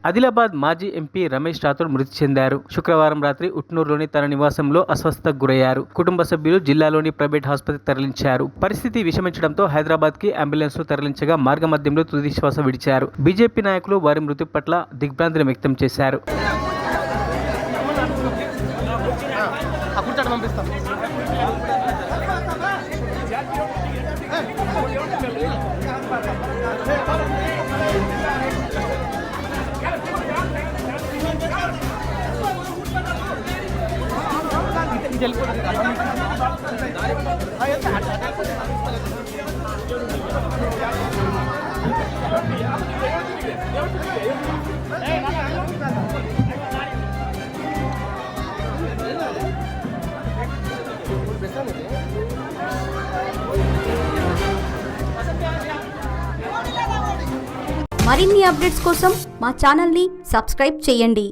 ఆదిలాబాద్ మాజీ ఎంపీ రమేష్ రాథోడ్ మృతి చెందారు. శుక్రవారం రాత్రి ఉట్నూరులోని తన నివాసంలో అస్వస్థతకు గురయ్యారు. కుటుంబ సభ్యులు జిల్లాలోని ప్రైవేట్ ఆసుపత్రికి తరలించారు. పరిస్థితి విషమించడంతో హైదరాబాద్ కి అంబులెన్స్ తరలించగా మార్గమధ్యంలో తుది శ్వాస విడిచారు. బీజేపీ నాయకులు వారి మృతి పట్ల దిగ్భ్రాంతిని వ్యక్తం చేశారు. మరిన్ని అప్డేట్స్ కోసం మా ఛానల్ని సబ్స్క్రైబ్ చేయండి.